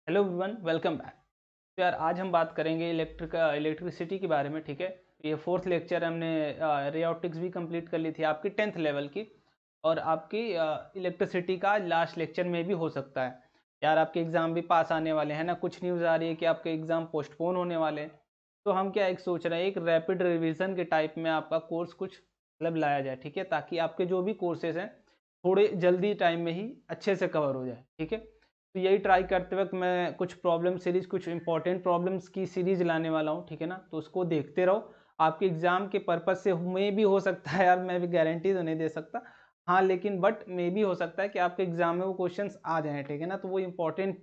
Hello everyone, welcome back. तो यार आज हम बात करेंगे इलेक्ट्रिसिटी के बारे में। ठीक है, ये फोर्थ लेक्चर हमने रे ऑप्टिक्स भी कंप्लीट कर ली थी आपकी 10th लेवल की, और आपकी इलेक्ट्रिसिटी का लास्ट लेक्चर में भी हो सकता है। यार आपके एग्ज़ाम भी पास आने वाले हैं ना, कुछ न्यूज़ आ रही है कि आपके एग्ज़ाम पोस्टपोन होने वाले हैं। तो हम क्या एक सोच रहे हैं, एक रैपिड रिवीजन के टाइप में आपका कोर्स कुछ मतलब लाया जाए। ठीक है, ताकि आपके जो भी कोर्सेज हैं थोड़े जल्दी टाइम में ही अच्छे से कवर हो जाए। ठीक है, तो यही ट्राई करते वक्त मैं कुछ प्रॉब्लम सीरीज, कुछ इंपॉर्टेंट प्रॉब्लम्स की सीरीज लाने वाला हूँ। ठीक है ना, तो उसको देखते रहो। आपके एग्जाम के पर्पज से में भी हो सकता है यार, मैं भी गारंटी तो नहीं दे सकता, हाँ, लेकिन बट मे भी हो सकता है कि आपके एग्जाम में वो क्वेश्चंस आ जाएं। ठीक है ना, तो वो इंपॉर्टेंट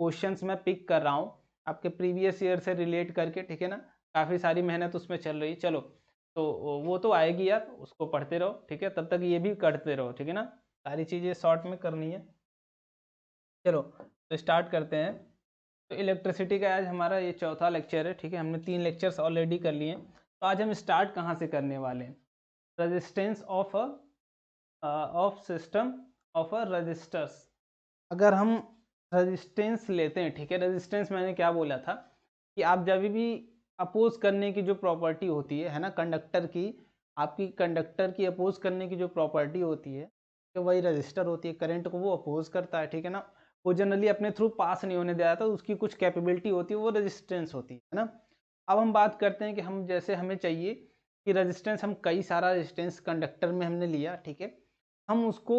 क्वेश्चंस मैं पिक कर रहा हूँ आपके प्रीवियस ईयर से रिलेट करके। ठीक है ना, काफ़ी सारी मेहनत उसमें चल रही है। चलो, तो वो तो आएगी यार, उसको पढ़ते रहो। ठीक है, तब तक ये भी करते रहो। ठीक है ना, सारी चीज़ें शॉर्ट में करनी है। चलो, तो स्टार्ट करते हैं। तो इलेक्ट्रिसिटी का आज हमारा ये चौथा लेक्चर है। ठीक है, हमने 3 लेक्चर्स ऑलरेडी कर लिए हैं। तो आज हम स्टार्ट कहाँ से करने वाले हैं? Resistance of system of a resistors. अगर हम रेजिस्टेंस लेते हैं, ठीक है, रेजिस्टेंस मैंने क्या बोला था कि आप जब भी अपोज करने की जो प्रॉपर्टी होती है ना, कंडक्टर की, आपकी कंडक्टर की अपोज करने की जो प्रॉपर्टी होती है, तो वही रजिस्टर होती है। करंट को वो अपोज करता है। ठीक है ना, वो जनरली अपने थ्रू पास नहीं होने देता, तो उसकी कुछ कैपेबिलिटी होती है, वो रेजिस्टेंस होती है ना। अब हम बात करते हैं कि हम जैसे हमें चाहिए कि रेजिस्टेंस, हम कई सारा रेजिस्टेंस कंडक्टर में हमने लिया। ठीक है, हम उसको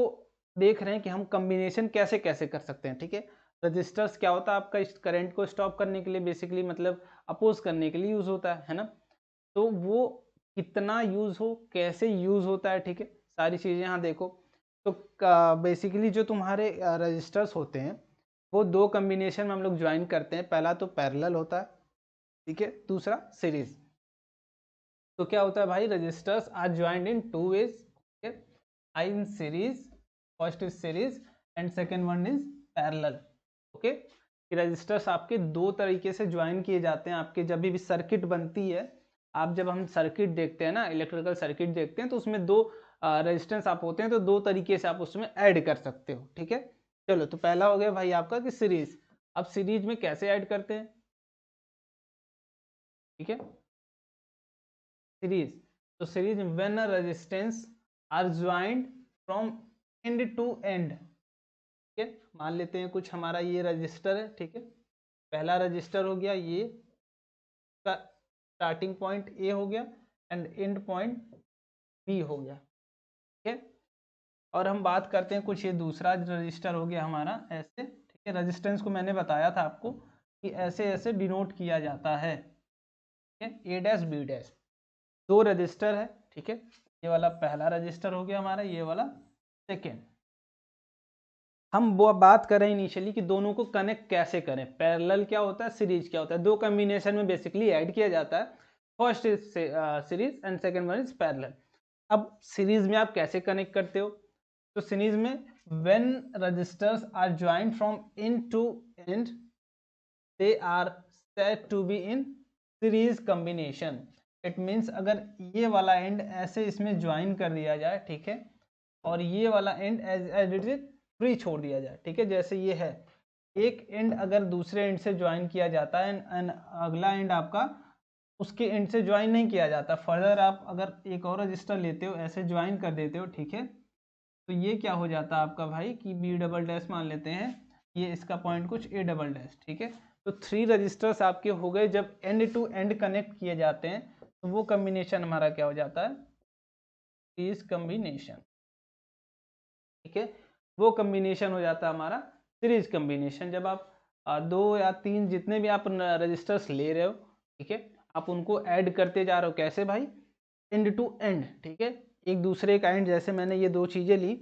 देख रहे हैं कि हम कम्बिनेशन कैसे कैसे कर सकते हैं। ठीक है, रजिस्टर्स क्या होता है आपका, इस करंट को स्टॉप करने के लिए, बेसिकली मतलब अपोज करने के लिए यूज होता है ना। तो वो कितना यूज हो, कैसे यूज होता है, ठीक है, सारी चीजें यहाँ देखो। तो बेसिकली जो तुम्हारे रजिस्टर्स होते हैं, वो दो कम्बिनेशन में हम लोग ज्वाइन करते हैं। पहला तो पैरेलल होता है, ठीक है, दूसरा सीरीज। तो क्या होता है भाई, resistors are joined in two ways, I in series, first is series and second one is parallel. Okay, resistors आपके दो तरीके से ज्वाइन किए जाते हैं। आपके जब भी सर्किट बनती है, आप जब हम सर्किट देखते हैं ना, इलेक्ट्रिकल सर्किट देखते हैं, तो उसमें दो रेजिस्टेंस आप होते हैं, तो दो तरीके से आप उसमें ऐड कर सकते हो। ठीक है, चलो, तो पहला हो गया भाई आपका कि सीरीज। अब सीरीज में कैसे ऐड करते हैं? ठीक है, सीरीज, तो series when a resistance are joined from end to end. ठीक है, मान लेते हैं कुछ हमारा ये रजिस्टर है। ठीक है, पहला रजिस्टर हो गया, ये का स्टार्टिंग पॉइंट ए हो गया एंड एंड पॉइंट बी हो गया। ठीक है, और हम बात करते हैं कुछ ये दूसरा रजिस्टर हो गया हमारा ऐसे। ठीक है, रजिस्टेंस को मैंने बताया था आपको कि ऐसे ऐसे डिनोट किया जाता है। ठीक है, ए डैश बी डैश, दो रजिस्टर है। ठीक है, ये वाला पहला रजिस्टर हो गया हमारा, ये वाला सेकेंड। हम वो बात करें इनिशियली कि दोनों को कनेक्ट कैसे करें। पैरेलल क्या होता है, सीरीज क्या होता है, दो कॉम्बिनेशन में बेसिकली ऐड किया जाता है। First is series and second one is parallel. अब सीरीज में आप कैसे कनेक्ट करते हो? तो सीरीज में when resistors are joined from end to end, they are said to be in series combination. It means अगर ये वाला एंड ऐसे इसमें ज्वाइन कर दिया जाए, ठीक है, और ये वाला end as it is free छोड़ दिया जाए। ठीक है, जैसे ये है, एक एंड अगर दूसरे एंड से ज्वाइन किया जाता है एंड अगला एंड आपका उसके एंड से ज्वाइन नहीं किया जाता, फर्दर आप अगर एक और रजिस्टर लेते हो, ऐसे ज्वाइन कर देते हो, ठीक है, तो ये क्या हो जाता है आपका भाई कि बी डबल डैश मान लेते हैं, ये इसका पॉइंट कुछ ए डबल डैश। ठीक है, तो 3 रजिस्टर्स आपके हो गए। जब एंड टू एंड कनेक्ट किए जाते हैं, तो वो कम्बिनेशन हमारा क्या हो जाता है, इस कम्बिनेशन। ठीक है, वो कम्बिनेशन हो जाता है हमारा सीरीज कम्बिनेशन। जब आप दो या तीन जितने भी आप रजिस्टर्स ले रहे हो, ठीक है, आप उनको ऐड करते जा रहे हो। कैसे भाई? End to end. ठीक है, एक दूसरे का एंड, जैसे मैंने ये दो चीजें ली,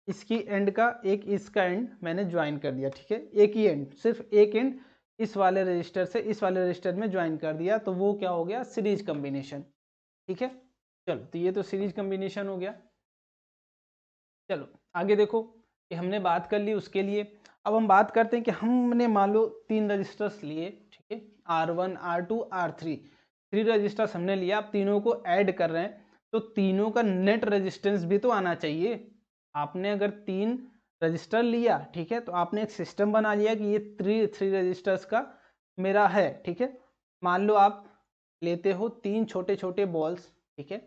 इसकी एंड का एक इसका एंड मैंने ज्वाइन कर दिया। ठीक है, एक ही एंड, सिर्फ एक एंड इस वाले रजिस्टर से इस वाले रजिस्टर में ज्वाइन कर दिया, तो वो क्या हो गया, सीरीज कम्बिनेशन। ठीक है, चलो, तो ये तो सीरीज कम्बिनेशन हो गया। चलो आगे देखो, कि हमने बात कर ली उसके लिए। अब हम बात करते हैं कि हमने मान लो 3 रजिस्टर्स लिए, ठीक है, R1 R2 R3, 3 रजिस्टर्स हमने लिया। आप तीनों को ऐड कर रहे हैं, तो तीनों का नेट रेजिस्टेंस भी तो आना चाहिए। आपने अगर 3 रजिस्टर लिया, ठीक है, तो आपने एक सिस्टम बना लिया कि ये थ्री रजिस्टर्स का मेरा है, ठीक है। मान लो आप लेते हो 3 छोटे छोटे बॉल्स, ठीक है,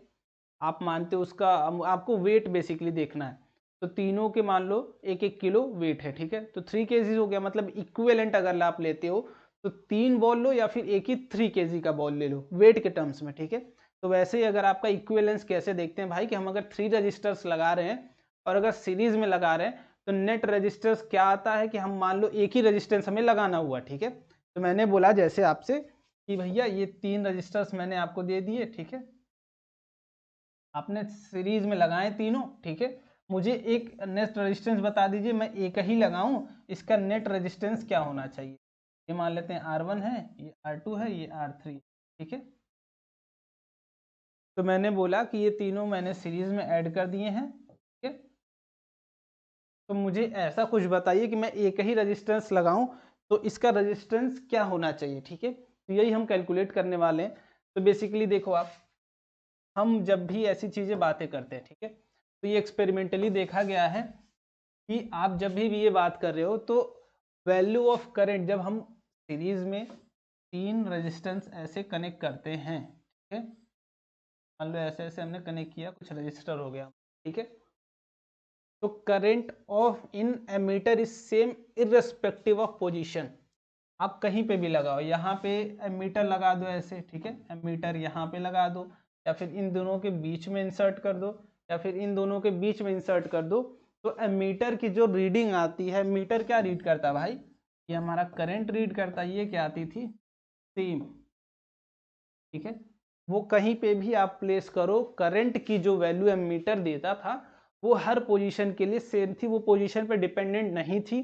आप मानते हो उसका, आपको वेट बेसिकली देखना है, तो तीनों के मान लो 1-1 किलो वेट है, ठीक है, तो 3 केजीज हो गया, मतलब इक्विवेलेंट अगर आप लेते हो तो 3 बॉल लो या फिर एक ही 3 केजी का बॉल ले लो वेट के टर्म्स में, ठीक है। तो वैसे ही अगर आपका इक्विवेलेंस कैसे देखते हैं भाई, कि हम अगर 3 रजिस्टर्स लगा रहे हैं और अगर सीरीज में लगा रहे हैं तो नेट रजिस्टर्स क्या आता है कि हम मान लो एक ही रजिस्टेंस हमें लगाना हुआ, ठीक है। तो मैंने बोला जैसे आपसे कि भैया ये 3 रजिस्टर्स मैंने आपको दे दिए, ठीक है, आपने सीरीज में लगाए तीनों, ठीक है, मुझे एक नेट रेजिस्टेंस बता दीजिए, मैं एक ही लगाऊं, इसका नेट रेजिस्टेंस क्या होना चाहिए। ये मान लेते हैं R1 है, ये R2 है, ये R3, ठीक है। तो मैंने बोला कि ये तीनों मैंने सीरीज में ऐड कर दिए हैं, ठीक है। तो मुझे ऐसा कुछ बताइए कि मैं एक ही रेजिस्टेंस लगाऊं तो इसका रेजिस्टेंस क्या होना चाहिए, ठीक है। तो यही हम कैलकुलेट करने वाले हैं। तो बेसिकली देखो आप, हम जब भी ऐसी चीज़ें बातें करते हैं, ठीक है, तो ये एक्सपेरिमेंटली देखा गया है कि आप जब भी ये बात कर रहे हो तो वैल्यू ऑफ करंट, जब हम सीरीज में 3 रेजिस्टेंस ऐसे कनेक्ट करते हैं, ठीक है, मान लो ऐसे ऐसे हमने कनेक्ट किया, कुछ रजिस्टर हो गया, ठीक है, तो current of an ammeter is same irrespective of position. आप कहीं पे भी लगाओ, यहाँ पे एमीटर लगा दो ऐसे, ठीक है, एमीटर यहाँ पे लगा दो, या फिर इन दोनों के बीच में इंसर्ट कर दो, या फिर इन दोनों के बीच में इंसर्ट कर दो, तो एमीटर की जो रीडिंग आती है, मीटर क्या रीड करता है भाई, ये हमारा करंट रीड करता है, ये क्या आती थी, सेम, ठीक है। वो कहीं पे भी आप प्लेस करो, करंट की जो वैल्यू एमीटर देता था वो हर पोजीशन के लिए सेम थी, वो पोजीशन पे डिपेंडेंट नहीं थी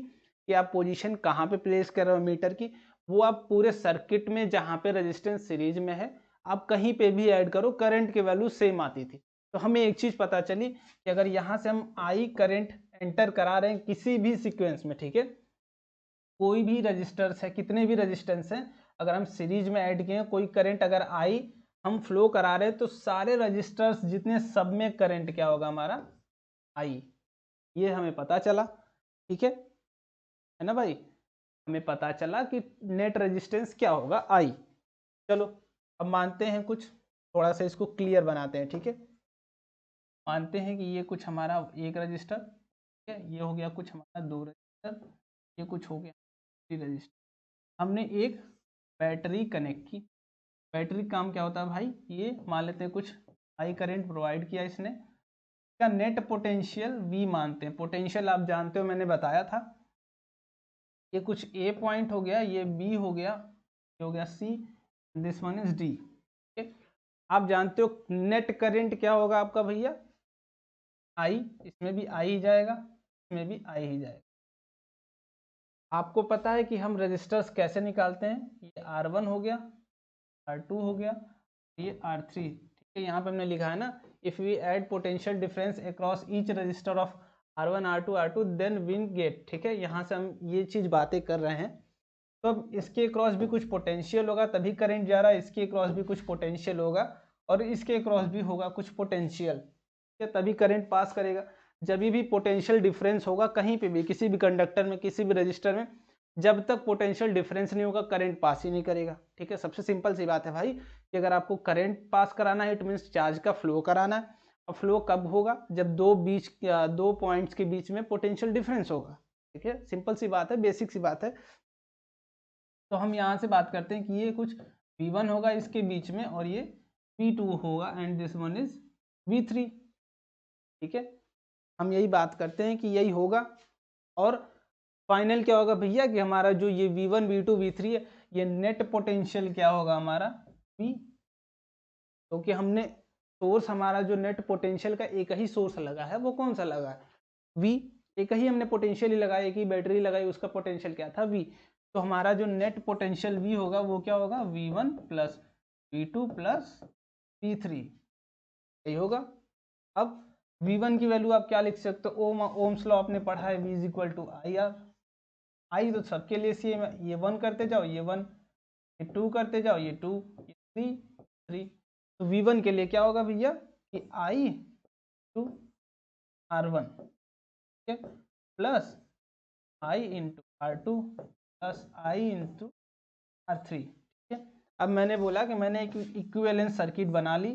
कि आप पोजीशन कहाँ पे प्लेस कर रहे हो मीटर की, वो आप पूरे सर्किट में जहाँ पे रेजिस्टेंस सीरीज में है आप कहीं पे भी ऐड करो, करंट की वैल्यू सेम आती थी। तो हमें एक चीज पता चली कि अगर यहाँ से हम आई करंट एंटर करा रहे हैं किसी भी सीक्वेंस में, ठीक है, कोई भी रजिस्टर्स है, कितने भी रेजिस्टेंस हैं, अगर हम सीरीज में ऐड किए कोई करंट अगर आई हम फ्लो करा रहे हैं तो सारे रजिस्टर्स जितने सब में करंट क्या होगा हमारा, आई। ये हमें पता चला, ठीक है ना भाई, हमें पता चला कि नेट रेजिस्टेंस क्या होगा, आई। चलो अब मानते हैं कुछ, थोड़ा सा इसको क्लियर बनाते हैं, ठीक है। मानते हैं कि ये कुछ हमारा एक रजिस्टर, ठीक है, ये हो गया कुछ हमारा 2 रजिस्टर, ये कुछ हो गया 3 रजिस्टर, हमने एक बैटरी कनेक्ट की। बैटरी काम क्या होता है भाई, ये मान लेते हैं कुछ हाई करंट प्रोवाइड किया इसने, इसका नेट पोटेंशियल V मानते हैं, पोटेंशियल आप जानते हो मैंने बताया था, ये कुछ A पॉइंट हो गया, ये B हो गया, ये हो गया C, this one is D, ठीक है। आप जानते हो नेट करंट क्या होगा आपका भैया, I, इसमें भी I ही जाएगा, इसमें भी I ही जाएगा। आपको पता है कि हम रजिस्टर्स कैसे निकालते हैं, ये R1 हो गया, R2 हो गया, ये R3, ठीक है, यहाँ पे हमने लिखा है ना, if we add potential difference across each resistor of R1 R2 then we get, ठीक है, यहाँ से हम ये चीज बातें कर रहे हैं। तो अब इसके क्रॉस भी कुछ पोटेंशियल होगा तभी करंट जा रहा है, इसके क्रॉस भी कुछ पोटेंशियल होगा और इसके क्रॉस भी होगा कुछ पोटेंशियल, ठीक है, तभी करंट पास करेगा। जब भी पोटेंशियल डिफरेंस होगा कहीं पे भी, किसी भी कंडक्टर में, किसी भी रजिस्टर में, जब तक पोटेंशियल डिफरेंस नहीं होगा करंट पास ही नहीं करेगा, ठीक है। सबसे सिंपल सी बात है भाई कि अगर आपको करंट पास कराना है इट मीन्स चार्ज का फ्लो कराना है, और फ्लो कब होगा, जब दो पॉइंट्स के बीच में पोटेंशियल डिफरेंस होगा, ठीक है, सिंपल सी बात है, बेसिक सी बात है। तो हम यहाँ से बात करते हैं कि ये कुछ V1 होगा इसके बीच में और ये V2 होगा and this one is V3, ठीक है, हम यही बात करते हैं कि यही होगा। और फाइनल क्या होगा भैया कि हमारा जो ये V1 V2 V3 है ये नेट पोटेंशियल क्या होगा हमारा V, क्योंकि हमने सोर्स, हमारा जो नेट पोटेंशियल का एक ही सोर्स लगा है वो कौन सा लगा है, V, एक ही हमने पोटेंशियल ही लगाया, एक ही बैटरी लगाई, उसका पोटेंशियल क्या था V। तो हमारा जो नेट पोटेंशियल V होगा वो क्या होगा V1 plus V2 plus V3, यही होगा। अब V1 की वैल्यू आप क्या लिख सकते हो, ओम्स लॉ आपने पढ़ा है, V is equal to IR, I तो सबके लिए सेम है, ये 1 करते जाओ ये 1, ये 2 करते जाओ ये 2, ये 3 3, तो V1 के लिए क्या होगा भैया कि I टू R1, ठीक है, प्लस आई इंटू R2 प्लस आई इंटू R3। ठीक है, अब मैंने बोला कि मैंने एक इक्विवेलेंट सर्किट बना ली,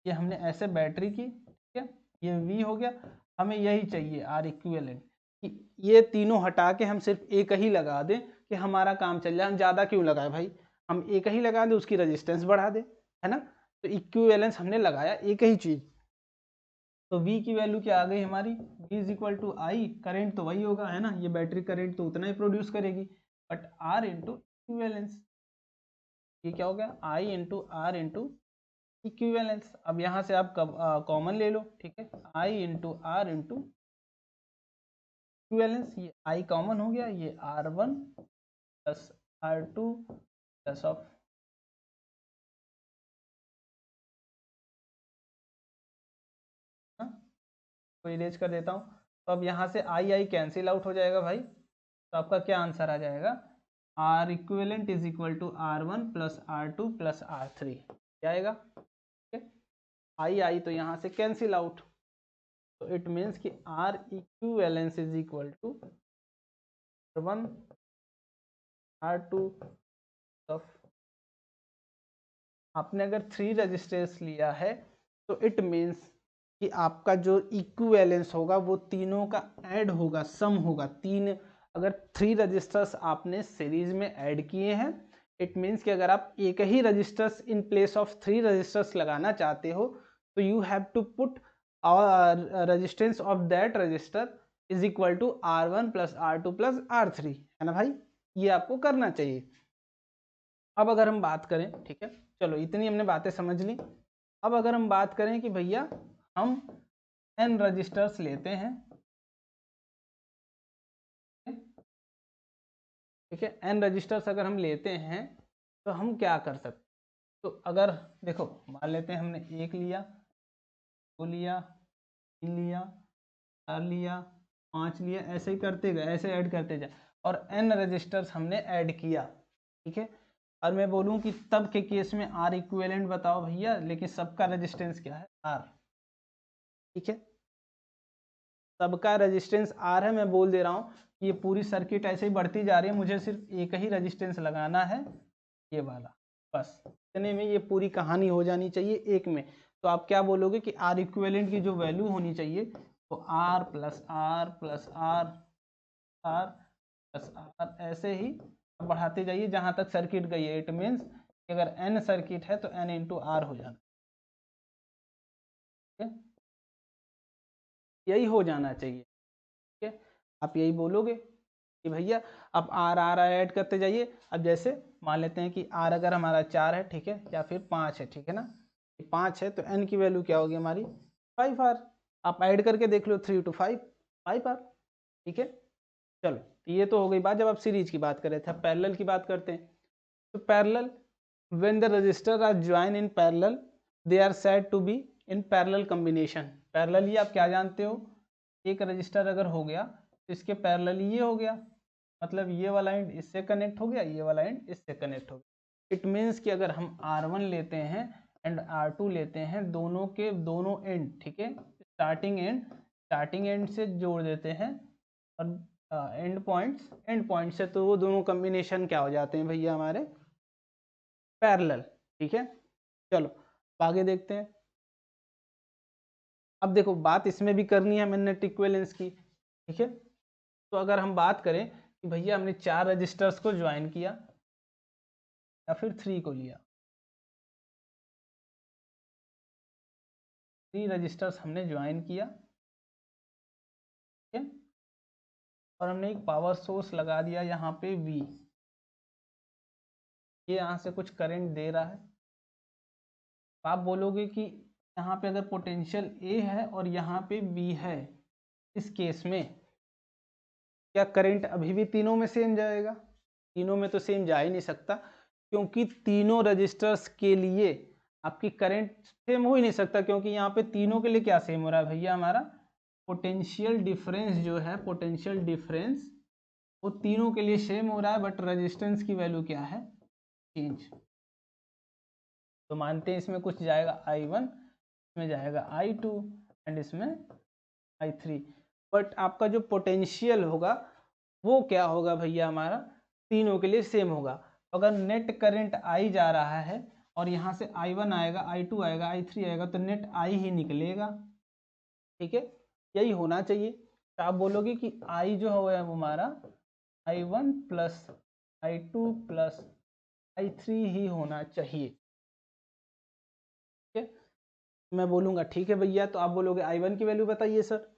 ये हमने ऐसे बैटरी की, ठीक है, ये V हो गया, हमें यही चाहिए R इक्विवेलेंट, कि ये तीनों हटा के हम सिर्फ एक ही लगा दें कि हमारा काम चल जाए। हम ज़्यादा क्यों लगाए भाई, हम एक ही लगा दें, उसकी रेजिस्टेंस बढ़ा दें, है ना। तो इक्विवेलेंस हमने लगाया एक ही चीज़, तो V की वैल्यू क्या आ गई हमारी, V is equal to I, current तो वही होगा, है ना, ये बैटरी करंट तो उतना ही प्रोड्यूस करेगी, बट R इंटू इक्विवेलेंस, ये क्या हो गया, I into R into equivalence. अब यहाँ से आप कॉमन ले लो, ठीक है, I into R into equivalence, ये I कॉमन हो गया, ये R1 plus R2 plus of को इरेज कर देता हूँ। तो अब यहाँ से आई कैंसिल आउट हो जाएगा भाई, तो आपका क्या आंसर आ जाएगा, R equivalent is equal to R1 plus R2 plus R3 क्या आएगा, ठीक है। आई तो यहाँ से कैंसिल आउट, तो इट मीन्स कि R equivalence is equal to R1 R2 of, आपने अगर 3 रजिस्टर्स लिया है तो इट मीन्स कि आपका जो इक्विवेलेंस होगा वो तीनों का ऐड होगा, सम होगा। तीन, अगर 3 रजिस्टर्स आपने सीरीज में ऐड किए हैं, इट मीन्स कि अगर आप एक ही resistors in place of 3 resistors लगाना चाहते हो, तो you have to put resistance of that resistor is equal to R1 plus R2 plus R3, है ना भाई, ये आपको करना चाहिए। अब अगर हम बात करें, ठीक है, चलो इतनी हमने बातें समझ ली। अब अगर हम बात करें कि भैया हम n रजिस्टर्स लेते हैं, ठीक है, n रजिस्टर्स अगर हम लेते हैं तो हम क्या कर सकते, तो अगर देखो मान लेते हैं हमने 1 लिया, 2 लिया, 3 लिया, 4 लिया, 5 लिया, ऐसे ही करते गए, ऐसे ऐड करते जाए, और n रजिस्टर्स हमने ऐड किया, ठीक है। और मैं बोलूं कि तब के केस में R इक्विवेलेंट बताओ भैया, लेकिन सबका रेजिस्टेंस क्या है, R, ठीक है, सबका रेजिस्टेंस R है। मैं बोल दे रहा हूँ ये पूरी सर्किट ऐसे ही बढ़ती जा रही है, मुझे सिर्फ एक ही रेजिस्टेंस लगाना है, ये वाला, बस इतने में ये पूरी कहानी हो जानी चाहिए एक में। तो आप क्या बोलोगे कि R इक्विवेलेंट की जो वैल्यू होनी चाहिए वो R plus R plus R, R plus R, ऐसे ही बढ़ाते जाइए जहां तक सर्किट गई है। इट मीन्स अगर n सर्किट है तो n इंटू R हो जाना, ठीक है, यही हो जाना चाहिए, ठीक है। आप यही बोलोगे कि भैया अब R ऐड करते जाइए। अब जैसे मान लेते हैं कि R अगर हमारा 4 है, ठीक है, या फिर 5 है, ठीक है ना, 5 है तो n की वैल्यू क्या होगी हमारी 5R। आप ऐड करके देख लो 3 to 5 5R, ठीक है। चलो ये तो हो गई बात जब आप सीरीज की बात कर रहे थे। अब पैरेलल की बात करते हैं। तो parallel, when the resistor are joined in parallel they are said to be in parallel combination। Parallelly आप क्या जानते हो, एक रजिस्टर अगर हो गया तो इसके पैरेलली ये हो गया, मतलब ये वाला एंड इससे कनेक्ट हो गया, ये वाला एंड इससे कनेक्ट हो गया। इट मीन्स कि अगर हम R1 लेते हैं एंड R2 लेते हैं, दोनों के दोनों एंड, ठीक है, स्टार्टिंग एंड से जोड़ देते हैं, और एंड पॉइंट से, तो वो दोनों कॉम्बिनेशन क्या हो जाते हैं भैया हमारे पैरेलल, ठीक है। चलो आगे देखते हैं। अब देखो बात इसमें भी करनी है मैग्नेटिक इक्विवेलेंस की, ठीक है। तो अगर हम बात करें कि भैया हमने 4 रजिस्टर्स को ज्वाइन किया या फिर 3 को लिया, 3 रजिस्टर्स हमने ज्वाइन किया, ठीक है, और हमने एक पावर सोर्स लगा दिया यहाँ पे V, ये यहाँ से कुछ करंट दे रहा है। आप बोलोगे कि यहाँ पे अगर पोटेंशियल A है और यहाँ पे B है, इस केस में क्या करंट अभी भी तीनों में सेम जाएगा, तीनों में तो सेम जा ही नहीं सकता, क्योंकि तीनों रजिस्टर्स के लिए आपकी करंट सेम हो ही नहीं सकता, क्योंकि यहाँ पे तीनों के लिए क्या सेम हो रहा है भैया, हमारा पोटेंशियल डिफरेंस जो है, पोटेंशियल डिफरेंस वो तीनों के लिए सेम हो रहा है, बट रेजिस्टेंस की वैल्यू क्या है, चेंज। तो मानते हैं इसमें कुछ जाएगा I1, इसमें जाएगा I2 एंड इसमें I3। बट आपका जो पोटेंशियल होगा वो क्या होगा भैया, हमारा तीनों के लिए सेम होगा। अगर नेट करंट आई जा रहा है और यहाँ से I1 आएगा, I2 आएगा, I3 आएगा, तो नेट आई ही निकलेगा, ठीक है, यही होना चाहिए। तो आप बोलोगे कि I जो है वो हमारा I1 plus I2 plus I3 ही होना चाहिए, ठीक है। मैं बोलूँगा ठीक है भैया, तो आप बोलोगे I1 की वैल्यू बताइए सर।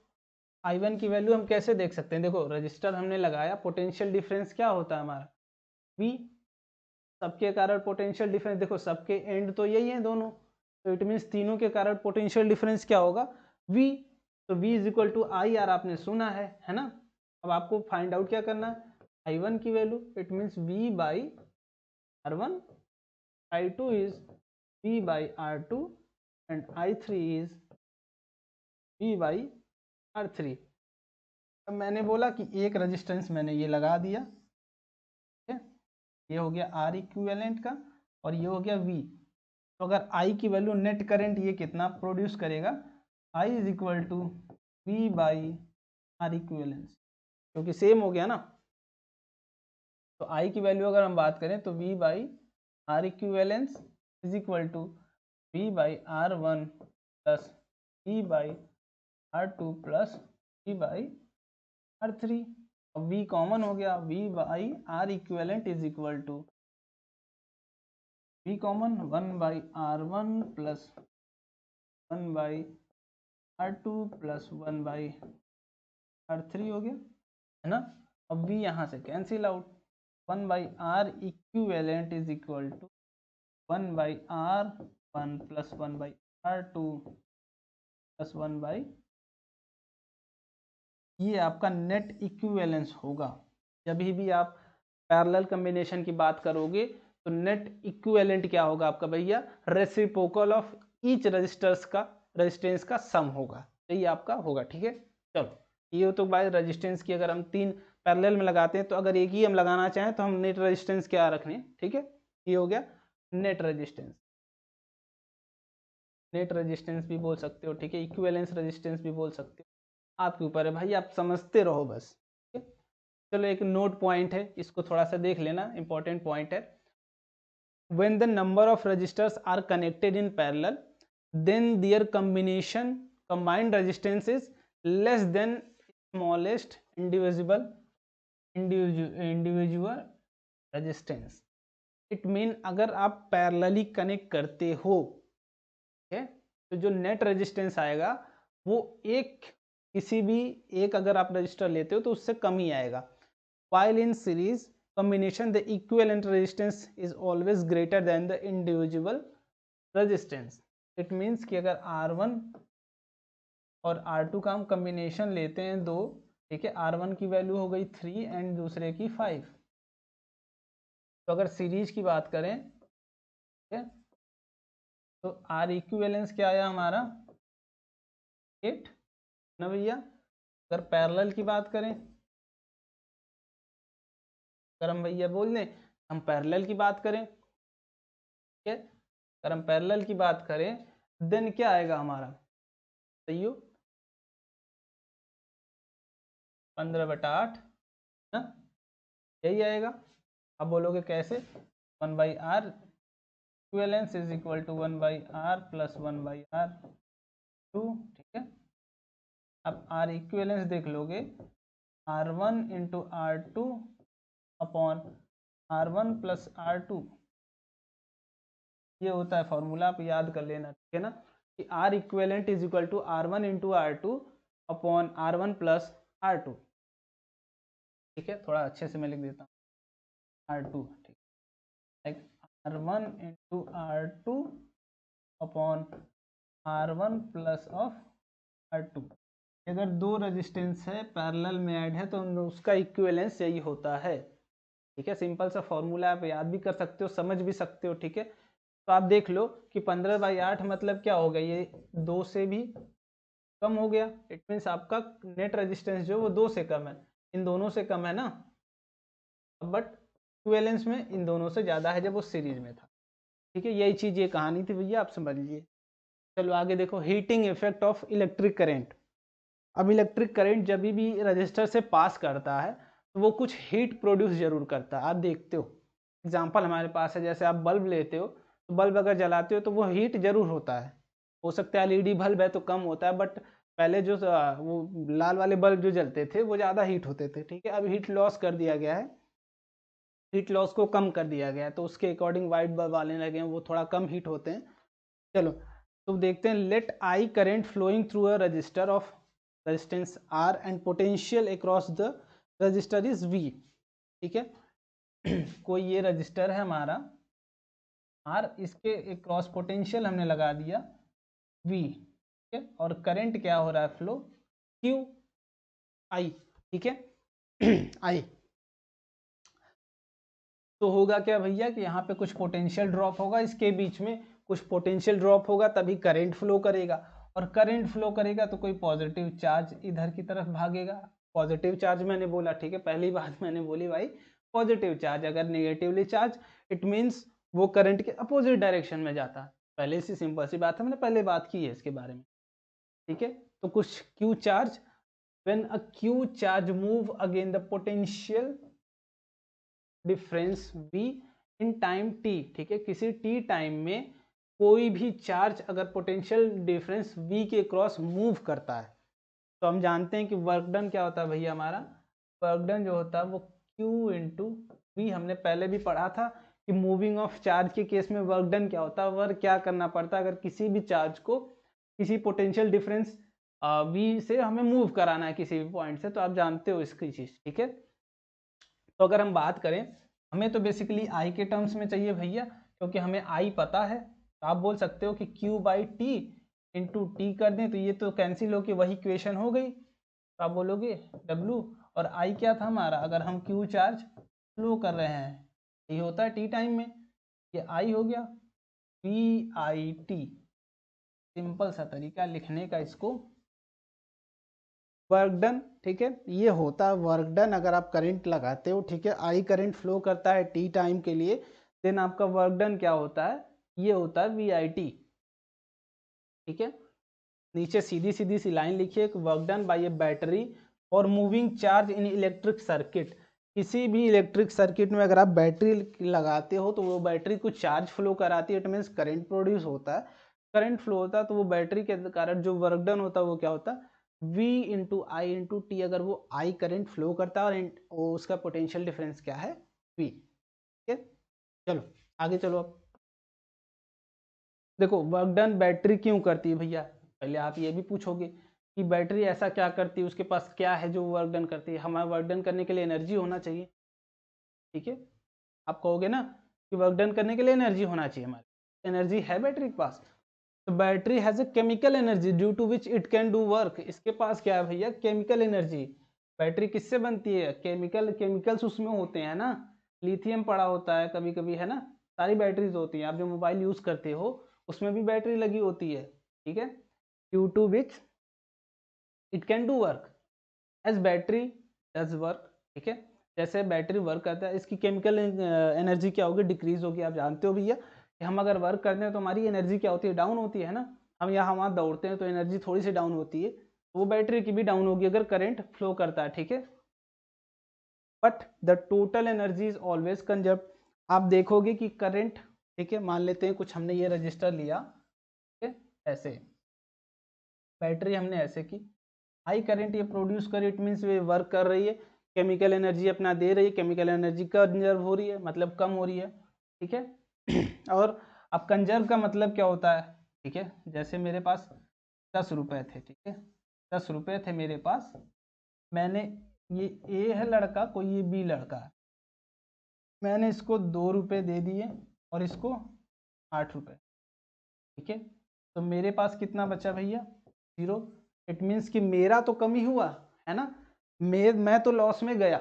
I1 की वैल्यू हम कैसे देख सकते हैं, देखो रजिस्टर हमने लगाया, पोटेंशियल डिफरेंस क्या होता है हमारा V, सबके कारण पोटेंशियल डिफरेंस, देखो सबके एंड तो यही है दोनों, तो इट मीन्स तीनों के कारण पोटेंशियल डिफरेंस क्या होगा V, तो V is equal to I R, आपने सुना है ना। अब आपको फाइंड आउट क्या करना है, I1 की value, it means V by R1, I2 is V by R2 and I3 is V by R3। अब मैंने बोला कि एक रेजिस्टेंस मैंने ये लगा दिया, ठीक है, ये हो गया R इक्विवेलेंट का और ये हो गया V। तो अगर I की वैल्यू, नेट करंट ये कितना प्रोड्यूस करेगा, I is equal to V by R equivalence, क्योंकि सेम हो गया ना। तो I की वैल्यू अगर हम बात करें तो V by R equivalence is equal to V by R1 plus V by R2 plus V by R3। अब V कॉमन हो गया, V by R equivalent is equal to V common 1 by R1 plus 1 by R2 plus 1 by R3 हो गया, है ना। अब V यहाँ से cancel out, 1 by R equivalent is equal to 1 by R1 plus 1 by R2 plus 1 by, ये आपका net equivalence होगा। जब भी आप पैरेलल कॉम्बिनेशन की बात करोगे तो नेट इक्विवेलेंट क्या होगा आपका भैया, रेसिप्रोकल ऑफ ईच रेजिस्टेंस का सम होगा, यही आपका होगा, ठीक है। चलो ये तो बाय रेजिस्टेंस की, अगर हम तीन पैरेलल में लगाते हैं तो अगर एक ही हम लगाना चाहें तो हम नेट रेजिस्टेंस क्या रखने, ठीक है, ये हो गया नेट रेजिस्टेंस। नेट रेजिस्टेंस भी बोल सकते हो, ठीक है, इक्विवेलेंस रेजिस्टेंस भी बोल सकते हो, आपके ऊपर है भाई, आप समझते रहो बस, ठीक है। चलो एक नोट पॉइंट है, इसको थोड़ा सा देख लेना, इंपॉर्टेंट पॉइंट है। When the number of resistors are connected in parallel, then their combined resistance is less than smallest individual resistance. It mean अगर आप पैरेलली कनेक्ट करते हो, ठीक है, तो जो नेट रेजिस्टेंस आएगा वो एक, किसी भी एक अगर आप रजिस्टर लेते हो तो उससे कम ही आएगा। While in series combination the equivalent resistance is always greater than the individual resistance. It means कि अगर R1 और R2 का हम कॉम्बिनेशन लेते हैं दो, ठीक है, R1 की वैल्यू हो गई 3 एंड दूसरे की 5, तो अगर सीरीज की बात करें, ठीक है, तो R इक्विवेलेंस क्या आया हमारा 8 ना भैया। अगर पैरेलल की बात करें, अगर हम भैया बोल दें हम पैरेलल की बात करें, ठीक है, अगर हम पैरेलल की बात करें देन क्या आएगा हमारा, सही हो, 15/8 ना, यही आएगा। अब बोलोगे कैसे, 1 by R equivalence is equal to 1 by R plus 1 by R 2, ठीक है। अब आर इक्विवेलेंस देख लोगे, R1 into R2 upon R1 plus R2, ये होता है फॉर्मूला, आप याद कर लेना, ठीक है ना, कि R equivalent is equal to R1 into R2 upon R1 plus R2, ठीक है, थोड़ा अच्छे से मैं लिख देता हूँ R2, ठीक, like R1 into R2 upon R1 plus of R2। अगर दो रेजिस्टेंस है पैरेलल में ऐड है तो उसका इक्विवेलेंस यही होता है, ठीक है। सिंपल सा फॉर्मूला, आप याद भी कर सकते हो, समझ भी सकते हो, ठीक है। तो आप देख लो कि 15/8 मतलब क्या हो गया, ये 2 से भी कम हो गया, इट मीन्स आपका नेट रेजिस्टेंस जो वो 2 से कम है, इन दोनों से कम है ना, बट इक्विवेलेंस में इन दोनों से ज़्यादा है जब वो सीरीज में था, ठीक है। यही चीज़, ये कहानी थी भैया, आप समझ लीजिए। चलो आगे देखो, heating effect of electric current. अब इलेक्ट्रिक करंट जब भी रजिस्टर से पास करता है तो वो कुछ हीट प्रोड्यूस जरूर करता है। आप देखते हो, एग्जाम्पल हमारे पास है, जैसे आप बल्ब लेते हो तो बल्ब अगर जलाते हो तो वो हीट जरूर होता है। हो सकता है एलईडी बल्ब है तो कम होता है, बट पहले जो वो लाल वाले बल्ब जो जलते थे वो ज़्यादा हीट होते थे, ठीक है। अब हीट लॉस कर दिया गया है, हीट लॉस को कम कर दिया गया है, तो उसके अकॉर्डिंग वाइट बल्ब आने लगे हैं, वो थोड़ा कम हीट होते हैं। चलो तो देखते हैं, let I current flowing through a resistor of resistance R and potential across the resistor is V, ठीक है। कोई ये रजिस्टर है हमारा आर, इसके अक्रॉस पोटेंशियल हमने लगा दिया वी, ठीक है, और करंट क्या हो रहा है, फ्लो क्यू आई, ठीक है। आई तो होगा क्या भैया कि यहाँ पे कुछ पोटेंशियल ड्रॉप होगा, इसके बीच में कुछ पोटेंशियल ड्रॉप होगा, तभी करंट फ्लो करेगा, और करंट फ्लो करेगा तो कोई पॉजिटिव चार्ज इधर की तरफ भागेगा। पॉजिटिव चार्ज मैंने बोला, ठीक है, पहली बात मैंने बोली भाई पॉजिटिव चार्ज, अगर नेगेटिवली चार्ज इट मीन्स वो करंट के अपोजिट डायरेक्शन में जाता है। पहले से सिंपल सी बात है, मैंने पहले बात की है इसके बारे में, ठीक है। तो कुछ Q charge, when a Q charge move again the potential difference v in time t, ठीक है, किसी t टाइम में कोई भी चार्ज अगर पोटेंशियल डिफरेंस v के क्रॉस मूव करता है तो हम जानते हैं कि वर्क डन क्या होता है भैया, हमारा वर्क डन जो होता है वो q इंटू वी। हमने पहले भी पढ़ा था कि मूविंग ऑफ चार्ज के केस में वर्क डन क्या होता है, वर्क क्या करना पड़ता है अगर किसी भी चार्ज को किसी पोटेंशियल डिफरेंस v से हमें मूव कराना है किसी भी पॉइंट से, तो आप जानते हो इसकी चीज, ठीक है। तो अगर हम बात करें, हमें तो बेसिकली आई के टर्म्स में चाहिए भैया, क्योंकि हमें आई पता है, तो आप बोल सकते हो कि Q by T into T कर दें तो ये तो कैंसिल होकर वही इक्वेशन हो गई, तो आप बोलोगे डब्लू, और आई क्या था हमारा, अगर हम क्यू चार्ज फ्लो कर रहे हैं ये होता है टी टाइम में, ये आई हो गया वी आई टी। सिंपल सा तरीका लिखने का इसको, वर्क डन, ठीक है, ये होता है वर्क डन अगर आप करंट लगाते हो, ठीक है। आई करंट फ्लो करता है टी टाइम के लिए, देन आपका वर्क डन क्या होता है, ये होता है वी आई टी, ठीक है। नीचे सीधी सीधी सी लाइन लिखिए, work done by a battery और moving charge in electric circuit. किसी भी इलेक्ट्रिक सर्किट में अगर आप बैटरी लगाते हो तो वो बैटरी कुछ चार्ज फ्लो कराती है, इट मीन्स करंट प्रोड्यूस होता है, करंट फ्लो होता है, तो वो बैटरी के कारण जो वर्क डन होता है वो क्या होता है V इंटू आई इंटू टी। अगर वो आई करंट फ्लो करता है और उसका पोटेंशियल डिफरेंस क्या है V, ठीक है। चलो आगे चलो, अब देखो वर्क डन बैटरी क्यों करती है भैया, पहले आप ये भी पूछोगे कि बैटरी ऐसा क्या करती है, उसके पास क्या है जो वर्क डन करती है। हमारा वर्क डन करने के लिए एनर्जी होना चाहिए, ठीक है। आप कहोगे ना कि वर्क डन करने के लिए एनर्जी होना चाहिए, हमारे एनर्जी है बैटरी के पास, तो battery has a chemical energy due to which it can do work. इसके पास क्या है भैया, केमिकल एनर्जी। बैटरी किससे बनती है, केमिकल्स उसमें होते हैं ना, लिथियम पड़ा होता है कभी कभी, है ना, सारी बैटरीज होती हैं। आप जो मोबाइल यूज करते हो उसमें भी बैटरी लगी होती है, ठीक है, due to which it can do work as battery does work, ठीक है। जैसे बैटरी वर्क करता है, इसकी केमिकल एनर्जी क्या होगी, डिक्रीज होगी। आप जानते हो भैया कि हम अगर वर्क करते हैं तो हमारी एनर्जी क्या होती है, डाउन होती है ना। हम यहाँ वहाँ दौड़ते हैं तो एनर्जी थोड़ी सी डाउन होती है, वो बैटरी की भी डाउन होगी अगर करंट फ्लो करता है, ठीक है। But the total energy is always conserve. आप देखोगे कि करंट, ठीक है, मान लेते हैं कुछ हमने ये रजिस्टर लिया, ठीक है, ऐसे बैटरी हमने ऐसे की, हाई करंट ये प्रोड्यूस कर, इट मीन्स ये वर्क कर रही है, केमिकल एनर्जी अपना दे रही है, केमिकल एनर्जी कंजर्व हो रही है, मतलब कम हो रही है, ठीक है। और अब कंजर्व का मतलब क्या होता है, ठीक है, जैसे मेरे पास 10 रुपए थे, ठीक है, 10 रुपए थे मेरे पास, मैंने, ये ए है लड़का, कोई ये बी लड़का है, मैंने इसको 2 रुपए दे दिए और इसको 8 रुपए, ठीक है। तो मेरे पास कितना बचा भैया, 0। इट मीन्स कि मेरा तो कम ही हुआ है ना, मैं तो लॉस में गया,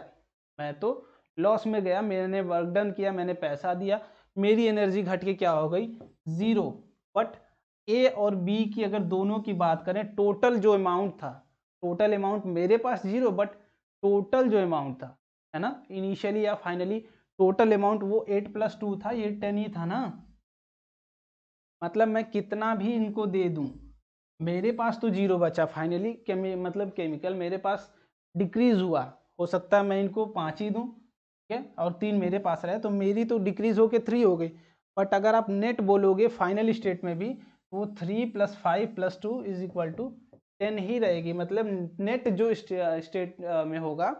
मैं तो लॉस में गया, मैंने वर्क डन किया, मैंने पैसा दिया, मेरी एनर्जी घट के क्या हो गई 0। बट ए और बी की अगर दोनों की बात करें, टोटल जो अमाउंट था, टोटल अमाउंट मेरे पास 0, बट टोटल जो अमाउंट था, है ना, इनिशियली या फाइनली टोटल अमाउंट वो 8 + 2 था, ये 10 ही था ना। मतलब मैं कितना भी इनको दे दूं, मेरे पास तो 0 बचा फाइनली, मतलब केमिकल मेरे पास डिक्रीज हुआ। हो सकता है मैं इनको 5 ही दूँ, ठीक है, और 3 मेरे पास रहे, तो मेरी तो डिक्रीज होके 3 हो गई। बट अगर आप नेट बोलोगे फाइनल स्टेट में भी, वो 3 + 5 + 2 = 10 ही रहेगी। मतलब नेट जो स्टेट में होगा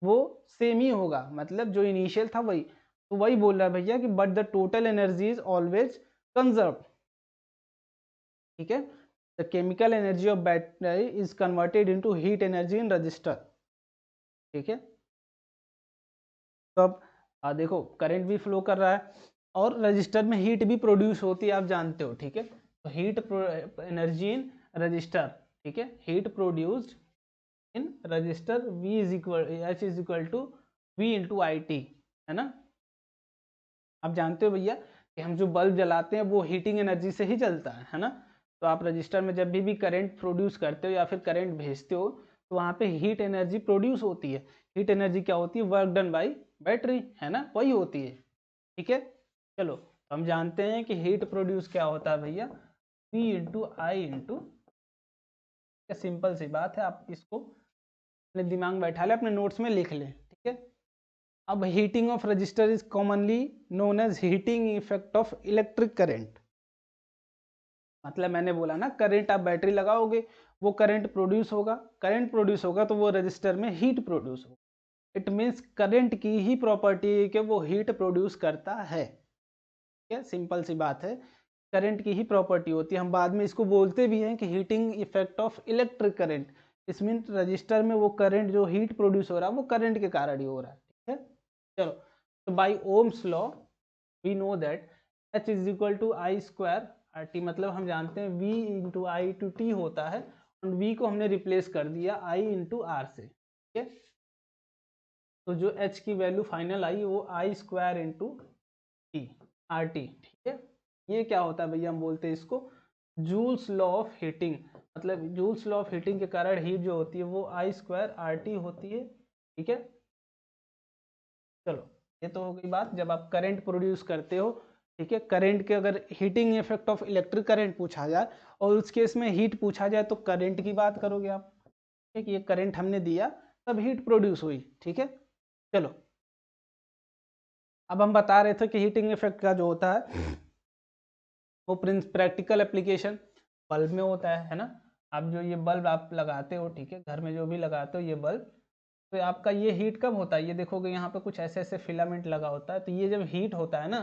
वो सेम ही होगा, मतलब जो इनिशियल था वही। तो वही बोल रहा है भैया कि but the total energy is always conserve, ठीक है। The chemical energy of battery is converted into heat energy in register, ठीक है। तो अब देखो करंट भी फ्लो कर रहा है और रजिस्टर में हीट भी प्रोड्यूस होती है, आप जानते हो, ठीक है। तो हीट एनर्जी इन रजिस्टर, ठीक है, heat produced in register H = V/IT, है ना। आप जानते हो भैया कि हम जो बल्ब जलाते हैं वो हीटिंग एनर्जी से ही चलता है ना। तो आप रजिस्टर में जब भी करंट प्रोड्यूस करते हो या फिर करंट भेजते हो, तो वहाँ पे हीट एनर्जी प्रोड्यूस होती है। हीट एनर्जी क्या होती है? वर्क डन बाई बैटरी, है ना, वही होती है, ठीक है। चलो हम जानते हैं कि हीट प्रोड्यूस क्या होता है भैया, V/I, सिंपल सी बात है, आप इसको अपने दिमाग में बैठा ले, अपने नोट्स में लिख लें, ठीक है। अब heating of resistor is commonly known as heating effect of electric current. मतलब मैंने बोला ना, करंट आप बैटरी लगाओगे, वो करंट प्रोड्यूस होगा, करंट प्रोड्यूस होगा तो वो रजिस्टर में हीट प्रोड्यूस होगा। इट मीन्स करंट की ही प्रॉपर्टी है कि वो हीट प्रोड्यूस करता है, क्या सिंपल सी बात है। करंट की ही प्रॉपर्टी होती है। हम बाद में इसको बोलते भी हैं कि heating effect of electric current. इस मीन रजिस्टर में वो करंट जो हीट प्रोड्यूस हो रहा है वो करंट के कारण ही हो रहा है, ठीक है। चलो, तो by Ohm's law we know that H = I²RT, मतलब हम जानते हैं V/I/T होता है, और V को हमने रिप्लेस कर दिया I/R से, ठीक है। तो जो H की वैल्यू फाइनल आई वो I²RT, ठीक है। ये क्या होता है भैया, हम बोलते हैं इसको जूल्स लॉ ऑफ हीटिंग। मतलब जूल्स लॉ ऑफ हीटिंग के कारण हीट जो होती है वो I²RT होती है, ठीक है। चलो, ये तो हो गई बात जब आप करंट प्रोड्यूस करते हो, ठीक है। करंट के अगर heating effect of electric current पूछा जाए और उस केस में हीट पूछा जाए तो करंट की बात करोगे आप, ठीक है। ये करंट हमने दिया तब हीट प्रोड्यूस हुई, ठीक है। चलो, अब हम बता रहे थे कि हीटिंग इफेक्ट का जो होता है वो प्रैक्टिकल एप्लीकेशन बल्ब में होता है ना। आप जो ये बल्ब आप लगाते हो, ठीक है, घर में जो भी लगाते हो ये बल्ब, तो आपका ये हीट कब होता है, ये देखोगे यहाँ पे कुछ ऐसे ऐसे फिलामेंट लगा होता है। तो ये जब हीट होता है ना,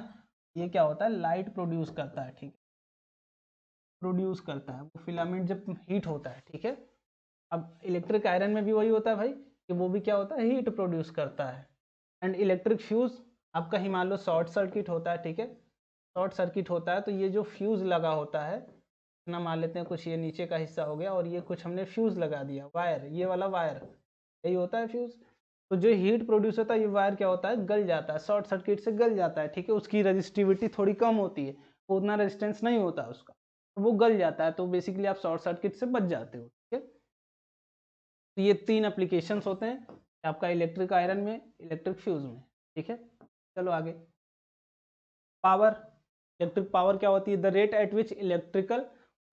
ये क्या होता है, लाइट प्रोड्यूस करता है, ठीक है, प्रोड्यूस करता है वो फिलामेंट जब हीट होता है, ठीक है। अब इलेक्ट्रिक आयरन में भी वही होता है भाई, कि वो भी क्या होता है, हीट प्रोड्यूस करता है। एंड इलेक्ट्रिक फ्यूज आपका ही मान लो शॉर्ट सर्किट होता है, ठीक है। शॉर्ट सर्किट होता है तो ये जो फ्यूज लगा होता है ना, मान लेते हैं कुछ ये नीचे का हिस्सा हो गया और ये कुछ हमने फ्यूज लगा दिया, वायर, ये वाला वायर, यही होता है फ्यूज। तो जो हीट प्रोड्यूस होता है ये वायर क्या होता है, गल जाता है, शॉर्ट सर्किट से गल जाता है, ठीक है। उसकी रजिस्टिविटी थोड़ी कम होती है, उतना रेजिस्टेंस नहीं होता उसका, तो वो गल जाता है, तो बेसिकली आप शॉर्ट सर्किट से बच जाते हो, ठीक है। तो ये 3 एप्लीकेशंस होते हैं आपका इलेक्ट्रिक आयरन में, इलेक्ट्रिक फ्यूज में, ठीक है। चलो आगे, पावर। इलेक्ट्रिक पावर क्या होती है, the rate at which electrical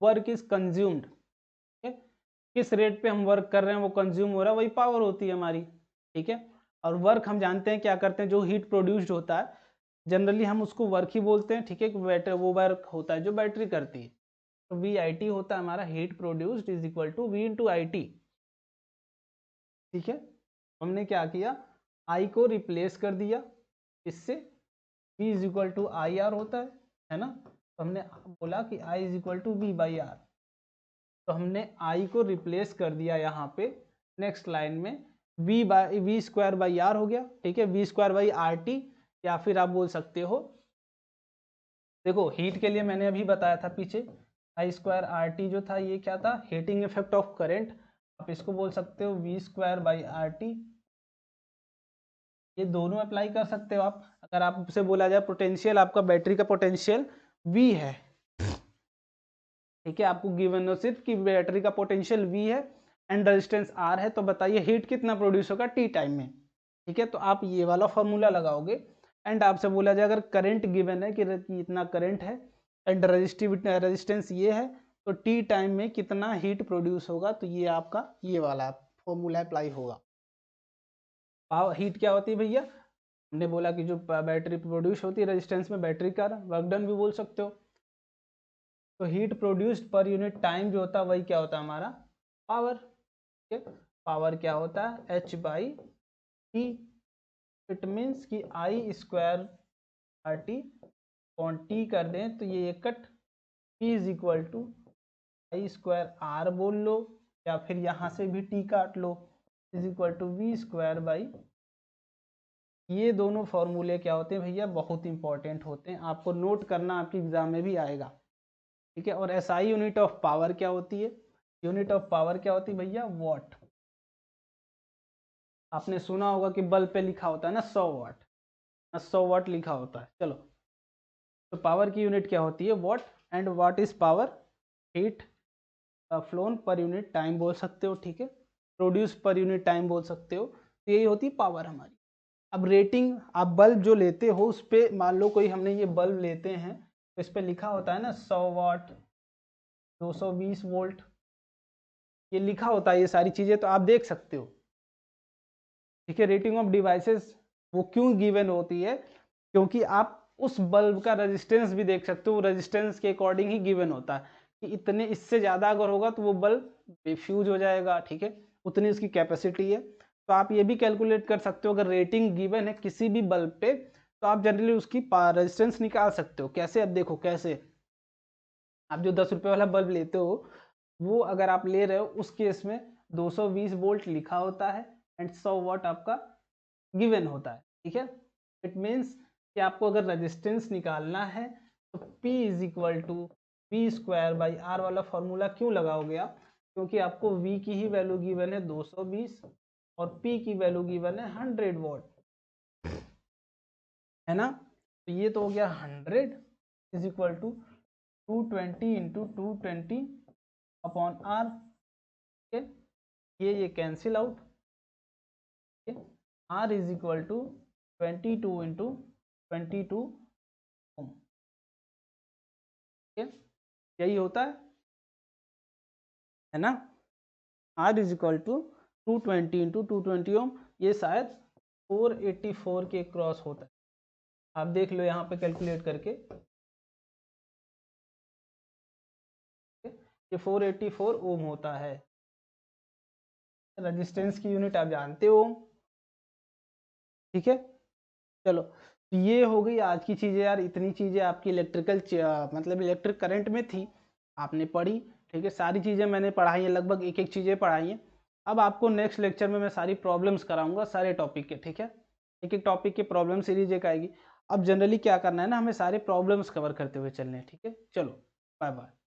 work is consumed, ठीक है। किस रेट पे हम वर्क कर रहे हैं वो कंज्यूम हो रहा है, वही पावर होती है हमारी, ठीक है। और वर्क हम जानते हैं क्या करते हैं, जो हीट प्रोड्यूस्ड होता है जनरली हम उसको वर्क ही बोलते हैं, ठीक है। बैटरी वो वर्क होता है जो बैटरी करती है। तो VIT होता है हमारा, हीट प्रोड्यूस्ड = V/IT, ठीक है। हमने क्या किया, I को रिप्लेस कर दिया इससे, V = IR होता है ना। तो हमने बोला कि I = V/R, तो हमने I को रिप्लेस कर दिया यहाँ पे नेक्स्ट लाइन में, V²/R हो गया, ठीक है, V²/RT, या फिर आप बोल सकते हो, देखो हीट के लिए मैंने अभी बताया था पीछे, I²RT जो था ये क्या था, हीटिंग इफेक्ट ऑफ करंट, आप इसको बोल सकते हो V²/RT। ये दोनों अप्लाई कर सकते हो आप। अगर आपसे बोला जाए पोटेंशियल, आपका बैटरी का पोटेंशियल V है, ठीक है, आपको गिवन हो सिर्फ कि बैटरी का पोटेंशियल V है एंड रेजिस्टेंस R है, तो बताइए हीट कितना प्रोड्यूस होगा T टाइम में, ठीक है। तो आप ये वाला फॉर्मूला लगाओगे एंड आपसे बोला जाए अगर करंट गिवन है कि इतना करंट है एंड रेजिस्टेंस ये है, तो टी टाइम में कितना हीट प्रोड्यूस होगा, तो ये आपका ये वाला फॉर्मूला अप्लाई होगा। पावर हीट क्या होती है भैया, हमने बोला कि जो बैटरी प्रोड्यूस होती है रेजिस्टेंस में, बैटरी का वर्क डन भी बोल सकते हो। तो heat produced per unit time जो होता है वही क्या होता है हमारा पावर। ठीक है, पावर क्या होता है H by T. It means कि I square R T upon T कर दें तो ये cut P is equal to I square R बोल लो, या फिर यहाँ से भी टी काट लो, is equal to V square by. ये दोनों फॉर्मूले क्या होते हैं भैया, बहुत इंपॉर्टेंट होते हैं, आपको नोट करना, आपके एग्जाम में भी आएगा। ठीक है, और एसआई यूनिट ऑफ पावर क्या होती है, यूनिट ऑफ पावर क्या होती है भैया वॉट। आपने सुना होगा कि बल्ब पे लिखा होता है ना 100 वाट, 100 वाट लिखा होता है। चलो, तो पावर की यूनिट क्या होती है what, and what is power, heat phloem per unit time बोल सकते हो। ठीक है, प्रोड्यूस पर यूनिट टाइम बोल सकते हो। तो यही होती पावर हमारी। अब रेटिंग, आप बल्ब जो लेते हो उस पर, मान लो कोई हमने ये बल्ब लेते हैं तो इस पर लिखा होता है ना 100 वाट, 220 वोल्ट, ये लिखा होता है, ये सारी चीज़ें तो आप देख सकते हो। ठीक है, रेटिंग ऑफ डिवाइसेस वो क्यों गिवन होती है, क्योंकि आप उस बल्ब का रेजिस्टेंस भी देख सकते हो, रेजिस्टेंस के अकॉर्डिंग ही गिवन होता है कि इतने, इससे ज़्यादा अगर होगा तो वो बल्ब डिफ्यूज हो जाएगा। ठीक है, उतनी उसकी कैपेसिटी है। तो आप ये भी कैलकुलेट कर सकते हो, अगर रेटिंग गिवन है किसी भी बल्ब पे तो आप जनरली उसकी रेजिस्टेंस निकाल सकते हो। कैसे, अब देखो कैसे, आप जो 10 रुपये वाला बल्ब लेते हो वो अगर आप ले रहे हो उस केस में 220 वोल्ट लिखा होता है एंड 100 वाट आपका गिवन होता है। ठीक है, इट मीन्स कि आपको अगर रेजिस्टेंस निकालना है तो P is equal to V square by R वाला फॉर्मूला क्यों लगाओगे आप, क्योंकि आपको V की ही वैल्यू गिवन है 220 और P की वैल्यू गिवन है 100 वॉट, है ना। तो ये तो हो गया 100 is equal to 220 into 220 upon R. ठीक है, ये cancel out. R is equal to 22 into 22 ohm. ठीक है, यही होता है ना। R is equal to 220 into 220 ohm, ये शायद 484 के क्रॉस होता है। आप देख लो यहाँ पे कैलकुलेट करके, ये 484 ओम होता है। रेजिस्टेंस की यूनिट आप जानते हो। ठीक है, चलो, तो ये हो गई आज की चीज़ें यार, इतनी चीज़ें आपकी इलेक्ट्रिकल मतलब इलेक्ट्रिक करंट में थी, आपने पढ़ी। ठीक है, सारी चीज़ें मैंने पढ़ाई हैं, लगभग एक एक चीज़ें पढ़ाई हैं। अब आपको नेक्स्ट लेक्चर में मैं सारी प्रॉब्लम्स कराऊंगा सारे टॉपिक के। ठीक है, एक एक टॉपिक की प्रॉब्लम सीरीज एक आएगी। अब जनरली क्या करना है ना, हमें सारे प्रॉब्लम्स कवर करते हुए चलने हैं। ठीक है, चलो बाय बाय।